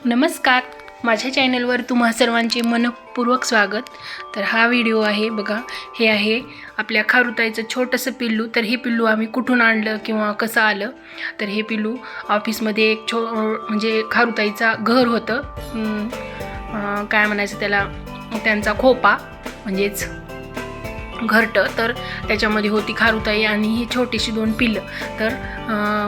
नमस्कार, माझ्या चॅनलवर तुम्हा सर्वांचे मनपूर्वक स्वागत। तर हा व्हिडिओ आहे बघा, हे आहे आपल्या खारुताईचं छोटंसं पिल्लू। तर हे पिल्लू आम्ही कुठून आणलं किंवा कसं आलं, तर हे पिल्लू ऑफिसमध्ये एक म्हणजे खारुताईचा घर होतं, काय म्हणायचं त्याला, त्यांचा खोपा म्हणजेच घरटं। तर त्याच्यामध्ये होती खारुताई आणि ही छोटीशी 2 पिल्लं। तर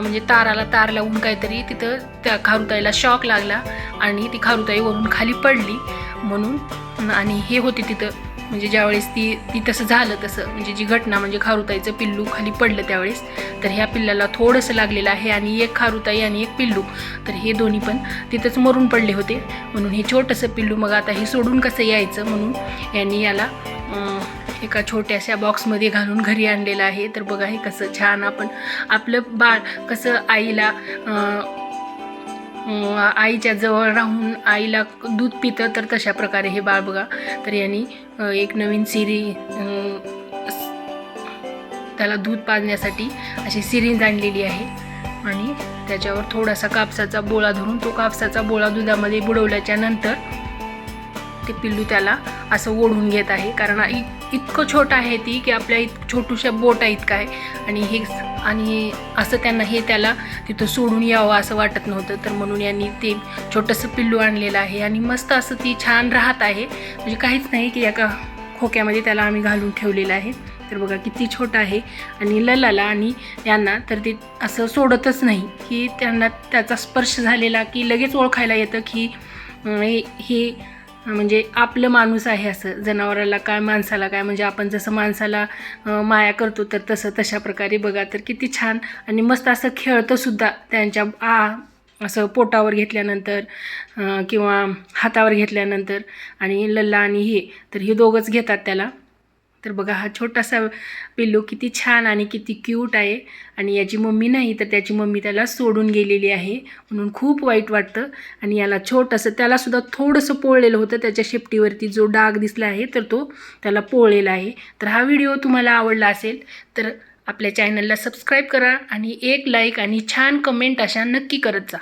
म्हणजे ताराला तार लावून काहीतरी तिथं त्या खारुताईला शॉक लागला आणि ती खारुताई वरून खाली पडली म्हणून, आणि हे होती तिथं म्हणजे ज्यावेळेस ती तसं झालं, तसं म्हणजे जी घटना म्हणजे खारुताईचं पिल्लू खाली पडलं त्यावेळेस, तर ह्या पिल्लाला थोडंसं लागलेलं आहे आणि एक खारुताई आणि एक पिल्लू, तर हे दोन्ही पण तिथंच मरून पडले होते। म्हणून हे छोटंसं पिल्लू मग आता हे सोडून कसं यायचं म्हणून यांनी याला एका छोट्याशा बॉक्समध्ये घालून घरी आणलेलं आहे। तर बघा हे कसं छान आपण आपलं बाळ कसं आईच्या जवळ राहून आईला दूध पितं, तर तशा प्रकारे हे बाळ बघा। तर यांनी एक नवीन त्याला दूध पाजण्यासाठी अशी सिरिंज आणलेली आहे आणि त्याच्यावर थोडासा कापसाचा बोळा धरून तो कापसाचा बोळा दुधामध्ये बुडवल्याच्या नंतर ते पिल्लू त्याला असं ओढून घेत आहे, कारण इतकं छोटं आहे ती की आपल्या छोटूशा बोटा इतकं आहे आणि असं त्याला तिथं सोडून यावं असं वाटत नव्हतं। तर म्हणून यांनी ते छोटंसं पिल्लू आणलेलं आहे आणि मस्त असं ती छान राहत आहे, म्हणजे काहीच नाही की एका खोक्यामध्ये त्याला आम्ही घालून ठेवलेलं आहे। तर बघा किती छोटं आहे आणि ललाला आणि यांना तर ते असं सोडतच नाही, की त्यांना त्याचा स्पर्श झालेला की लगेच ओळखायला येतं की हे म्हणजे आपलं माणूस आहे असं। जनावराला काय माणसाला काय, म्हणजे आपण जसं माणसाला माया करतो तर तशा प्रकारे बघा। तर किती छान आणि मस्त असं खेळतं सुद्धा त्यांच्या असं पोटावर घेतल्यानंतर किंवा हातावर घेतल्यानंतर, आणि लल्ला आणि हे तर हे दोघंच घेतात त्याला। तर बघा हा छोटासा पिल्लू किती छान आणि किती क्यूट आहे, आणि याची मम्मी नाही तर त्याची मम्मी त्याला सोडून गेलेली आहे म्हणून खूप वाईट वाटतं। आणि याला छोटंसं त्यालासुद्धा थोडंसं पोळलेलं होतं, त्याच्या शेपटीवरती जो डाग दिसला आहे तर तो त्याला पोळलेला आहे। तर हा व्हिडिओ तुम्हाला आवडला असेल तर आपल्या चॅनलला सबस्क्राईब करा आणि एक लाईक आणि छान कमेंट अशा नक्की करत जा।